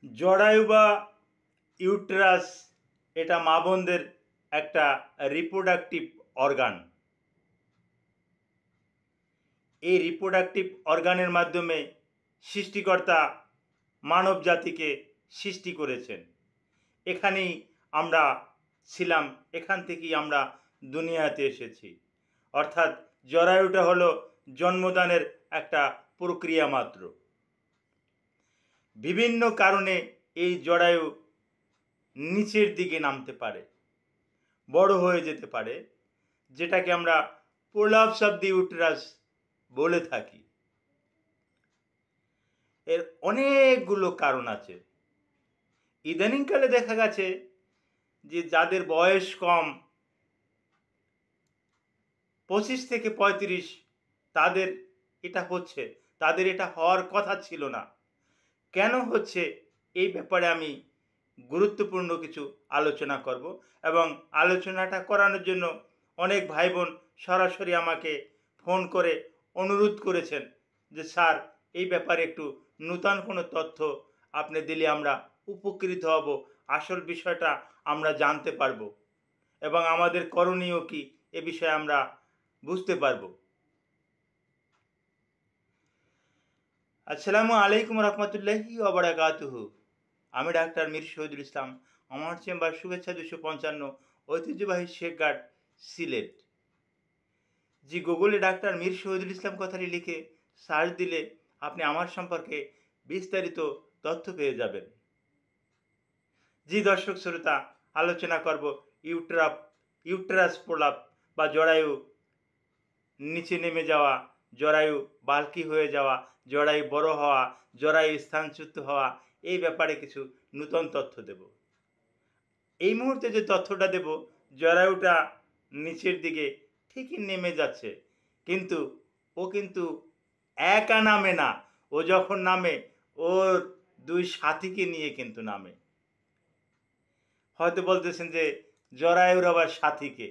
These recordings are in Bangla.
জরায়ু বা ইউটেরাস এটা মা বোনদের একটা রিপ্রোডাক্টিভ অর্গান। এই রিপ্রোডাক্টিভ অর্গানের মাধ্যমে সৃষ্টিকর্তা মানব জাতিকে সৃষ্টি করেছেন। এখানেই আমরা ছিলাম, এখান থেকেই আমরা দুনিয়াতে এসেছি। অর্থাৎ জরায়ুটা হলো জন্মদানের একটা প্রক্রিয়া মাত্র। বিভিন্ন কারণে এই জরায়ু নিচের দিকে নামতে পারে, বড় হয়ে যেতে পারে, যেটাকে আমরা প্রোলাপস অফ দি ইউটেরাস বলে থাকি। এর অনেকগুলো কারণ আছে। ইদানিংকালে দেখা গেছে যে যাদের বয়স কম, 25 থেকে 35, তাদের এটা হচ্ছে, তাদের এটা হওয়ার কথা ছিল না। কেন হচ্ছে এই ব্যাপারে আমি গুরুত্বপূর্ণ কিছু আলোচনা করব, এবং আলোচনাটা করানোর জন্য অনেক ভাই বোন সরাসরি আমাকে ফোন করে অনুরোধ করেছেন যে স্যার, এই ব্যাপারে একটু নূতন কোনো তথ্য আপনি দিলে আমরা উপকৃত হব, আসল বিষয়টা আমরা জানতে পারবো এবং আমাদের করণীয় কি এ বিষয়ে আমরা বুঝতে পারবো। আসসালামু আলাইকুম রহমতুল্লাহি ওয়া বারাকাতুহু। আমি ডাক্তার মীর শহীদুল ইসলাম, আমার চেম্বার শুভেচ্ছা 255, ঐতিহ্যবাহী শেখঘাট, সিলেট। জি, গুগলে ডাক্তার মীর শহীদুল ইসলাম কথাটি লিখে সার্চ দিলে আপনি আমার সম্পর্কে বিস্তারিত তথ্য পেয়ে যাবেন। জি দর্শক শ্রোতা, আলোচনা করব ইউটেরাস প্রলাপ বা জরায়ু নিচে নেমে যাওয়া, জরায়ু বাল্কি হয়ে যাওয়া, জরায়ু বড় হওয়া, জরায়ু স্থানচ্যুত হওয়া, এই ব্যাপারে কিছু নূতন তথ্য দেব। এই মুহূর্তে যে তথ্যটা দেব, জরায়ুটা নিচের দিকে ঠিকই নেমে যাচ্ছে, কিন্তু ও কিন্তু একা নামে না। ও যখন নামে ওর দুই সাথীকে নিয়ে কিন্তু নামে। হয়তো বলতেছেন যে জরায়ুর আবার সাথীকে।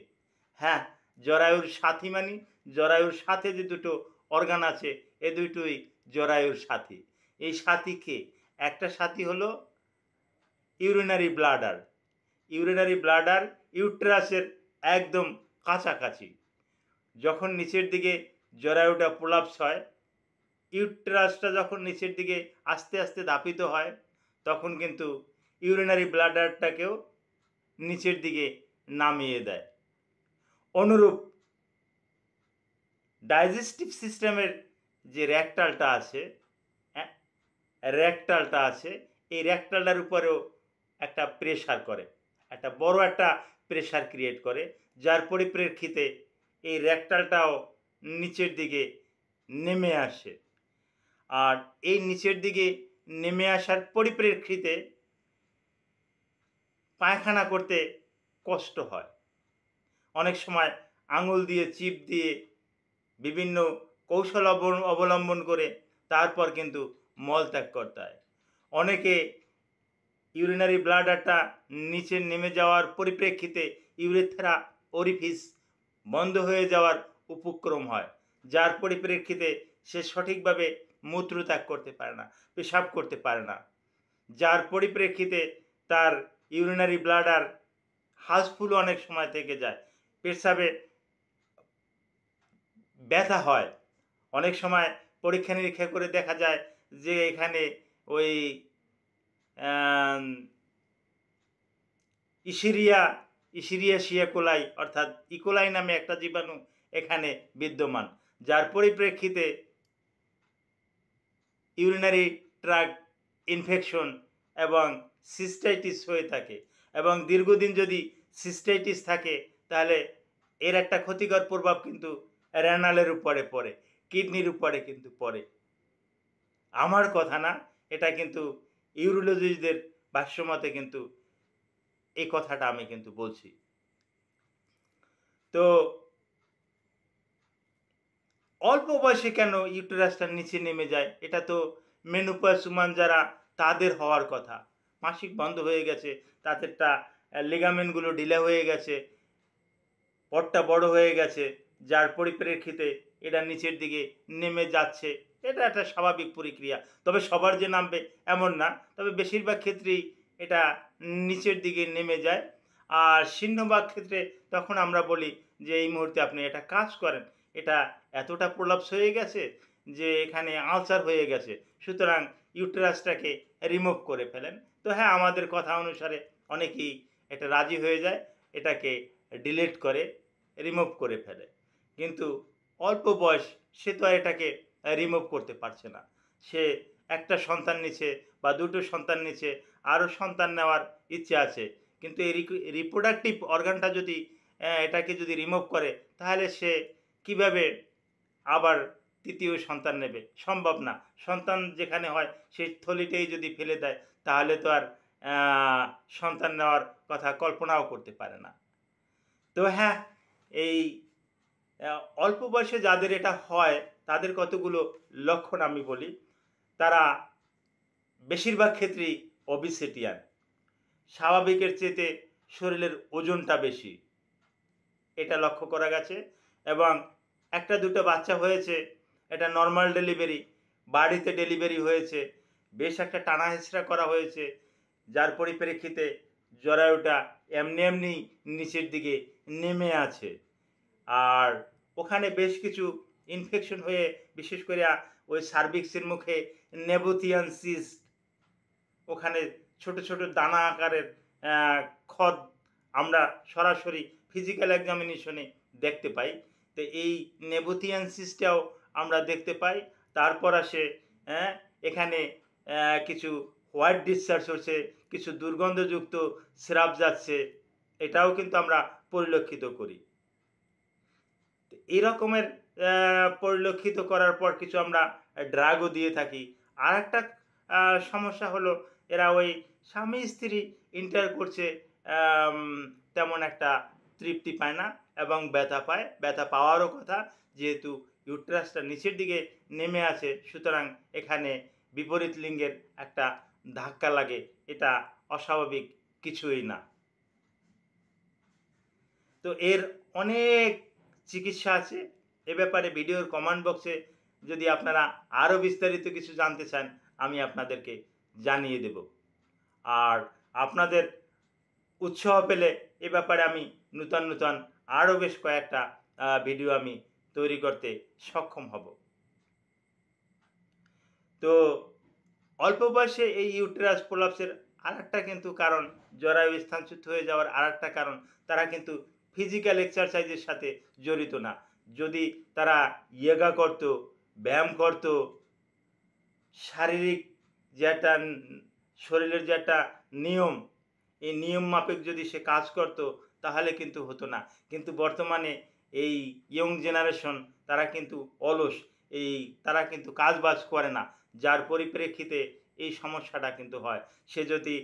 হ্যাঁ, জরায়ুর সাথী মানে জরায়ুর সাথে যে দুটো অর্গান আছে, এ দুটোই জরায়ুর সাথী। এই সাথীকে, একটা সাথী হলো ইউরিনারি ব্লাডার। ইউরিনারি ব্লাডার ইউটেরাসের একদম কাছাকাছি। যখন নিচের দিকে জরায়ুটা প্রলাপস হয়, ইউটেরাসটা যখন নিচের দিকে আস্তে আস্তে ধাপিত হয়, তখন কিন্তু ইউরিনারি ব্লাডারটাকেও নিচের দিকে নামিয়ে দেয়। অনুরূপ ডাইজেস্টিভ সিস্টেমের যে রেকটালটা আছে, এই রেকটালটার উপরেও একটা প্রেশার করে, একটা বড় একটা প্রেশার ক্রিয়েট করে, যার পরিপ্রেক্ষিতে এই রেকটালটাও নিচের দিকে নেমে আসে। আর এই নিচের দিকে নেমে আসার পরিপ্রেক্ষিতে পায়খানা করতে কষ্ট হয়। অনেক সময় আঙুল দিয়ে, চিপ দিয়ে, বিভিন্ন কৌশল অবলম্বন করে তারপর কিন্তু মলত্যাগ করতে হয়। অনেকে ইউরিনারি ব্লাডারটা নিচে নেমে যাওয়ার পরিপ্রেক্ষিতে ইউরেথ্রা ওরিফিস বন্ধ হয়ে যাওয়ার উপক্রম হয়, যার পরিপ্রেক্ষিতে সে সঠিকভাবে মূত্রত্যাগ করতে পারে না, পেশাব করতে পারে না, যার পরিপ্রেক্ষিতে তার ইউরিনারি ব্লাডার হাউসফুল অনেক সময় থেকে যায়, পেশাবে ব্যথা হয়। অনেক সময় পরীক্ষা নিরীক্ষা করে দেখা যায় যে এখানে ওই ইশিরিয়াশিয়া কোলাই অর্থাৎ ইকোলাই নামে একটা জীবাণু এখানে বিদ্যমান, যার পরিপ্রেক্ষিতে ইউরিনারি ট্র্যাক্ট ইনফেকশন এবং সিস্টাইটিস হয়ে থাকে। এবং দীর্ঘদিন যদি সিস্টাইটিস থাকে, তাহলে এর একটা ক্ষতিকর প্রভাব কিন্তু রেনালের উপরে পড়ে, কিডনির উপরে কিন্তু পড়ে। আমার কথা না, এটা কিন্তু ইউরোলজিস্টদের ভাষ্যমতে কিন্তু এই কথাটা আমি কিন্তু বলছি। তো অল্প বয়সে কেন ইউটেরাসটা নিচে নেমে যায়? এটা তো মেনোপজ উমান যারা, তাদের হওয়ার কথা। মাসিক বন্ধ হয়ে গেছে, তাদেরটা লিগামেন্টগুলো ঢিলা হয়ে গেছে, পটটা বড় হয়ে গেছে, যার পরিপ্রেক্ষিতে এটা নিচের দিকে নেমে যাচ্ছে, এটা একটা স্বাভাবিক প্রক্রিয়া। তবে সবার যে নামবে এমন না। তবে বেশিরভাগ ক্ষেত্রেই এটা নিচের দিকে নেমে যায়। আর সিংহভাগ ক্ষেত্রে তখন আমরা বলি যে এই মুহূর্তে আপনি একটা কাজ করেন। এটা এতটা প্রলাপস হয়ে গেছে যে এখানে আলসার হয়ে গেছে। সুতরাং ইউটেরাসটাকে রিমুভ করে ফেলেন। তো হ্যাঁ, আমাদের কথা অনুসারে অনেকেই এটা রাজি হয়ে যায়, এটাকে ডিলিট করে রিমুভ করে ফেলে। কিন্তু অল্প বয়স সে তো আর এটাকে রিমুভ করতে পারছে না। সে একটা সন্তান নিচ্ছে বা দুটো সন্তান নিচ্ছে, আরও সন্তান নেওয়ার ইচ্ছে আছে। কিন্তু এই রিপ্রোডাক্টিভ অর্গানটা যদি এটাকে যদি রিমুভ করে, তাহলে সে কিভাবে আবার তৃতীয় সন্তান নেবে? সম্ভব না। সন্তান যেখানে হয় সেই থলিতেই যদি ফেলে দেয়, তাহলে তো আর সন্তান নেওয়ার কথা কল্পনাও করতে পারে না। তো হ্যাঁ, এই অল্প বয়সে যাদের এটা হয় তাদের কতগুলো লক্ষণ আমি বলি। তারা বেশিরভাগ ক্ষেত্রেই ওবেসিটিয়ান। স্বাভাবিকের চেয়েতে শরীরের ওজনটা বেশি, এটা লক্ষ্য করা গেছে। এবং একটা দুটো বাচ্চা হয়েছে, এটা নর্মাল ডেলিভারি, বাড়িতে ডেলিভারি হয়েছে, বেশ একটা টানা হেঁচড়া করা হয়েছে, যার পরিপ্রেক্ষিতে জরায়ুটা এমনি এমনি নিচের দিকে নেমে আছে। আর ওখানে বেশ কিছু ইনফেকশন হয়ে, বিশেষ করে ওই সার্ভিক্সের মুখে নেবোথিয়ান সিস্ট, ওখানে ছোট ছোট দানা আকারের খদ আমরা সরাসরি ফিজিক্যাল এক্সামিনেশনে দেখতে পাই। তো এই নেবোথিয়ান সিস্টটাও আমরা দেখতে পাই। তারপর আসে এখানে কিছু হোয়াইট ডিসচার্জ হচ্ছে, কিছু দুর্গন্ধযুক্ত স্রাব যাচ্ছে, এটাও কিন্তু আমরা পরিলক্ষিত করি। এই রকমের পরিলক্ষিত করার পর কিছু আমরা ড্রাগও দিয়ে থাকি। আর একটা সমস্যা হলো, এরা ওই স্বামী স্ত্রী ইন্টার করছে, তেমন একটা তৃপ্তি পায় না এবং ব্যথা পায়। ব্যথা পাওয়ারও কথা, যেহেতু ইউটেরাসটা নিচের দিকে নেমে আছে, সুতরাং এখানে বিপরীত লিঙ্গের একটা ধাক্কা লাগে। এটা অস্বাভাবিক কিছুই না। তো এর অনেক চিকিৎসা আছে। এ ব্যাপারে ভিডিওর কমেন্ট বক্সে যদি আপনারা আরও বিস্তারিত কিছু জানতে চান, আমি আপনাদেরকে জানিয়ে দেব। আর আপনাদের উৎসাহ পেলে এ ব্যাপারে আমি নূতন নূতন আরও বেশ কয়েকটা ভিডিও আমি তৈরি করতে সক্ষম হব। তো অল্প বয়সে এই ইউটেরাস প্রলাপসের আরেকটা কিন্তু কারণ, জরায়ু স্থানচ্যুত হয়ে যাওয়ার আরেকটা কারণ, তারা কিন্তু ফিজিক্যাল এক্সারসাইজের সাথে জড়িত না। যদি তারা ইয়োগা করত, ব্যায়াম করত, শারীরিক যে একটা শরীরের যে একটা নিয়ম, এই নিয়ম মাফিক যদি সে কাজ করত, তাহলে কিন্তু হতো না। কিন্তু বর্তমানে এই ইয়ং জেনারেশন, তারা কিন্তু অলস, তারা কিন্তু কাজ বাজ করে না, যার পরিপ্রেক্ষিতে এই সমস্যাটা কিন্তু হয়। সে যদি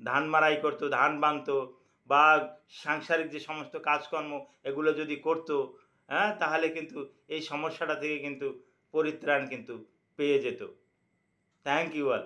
ধান মাড়াই করতো, ধান বানতো, বা সাংসারিক যে সমস্ত কাজকর্ম এগুলো যদি করতো, তাহলে কিন্তু এই সমস্যাটা থেকে কিন্তু পরিত্রাণ কিন্তু পেয়ে যেত। Thank you all.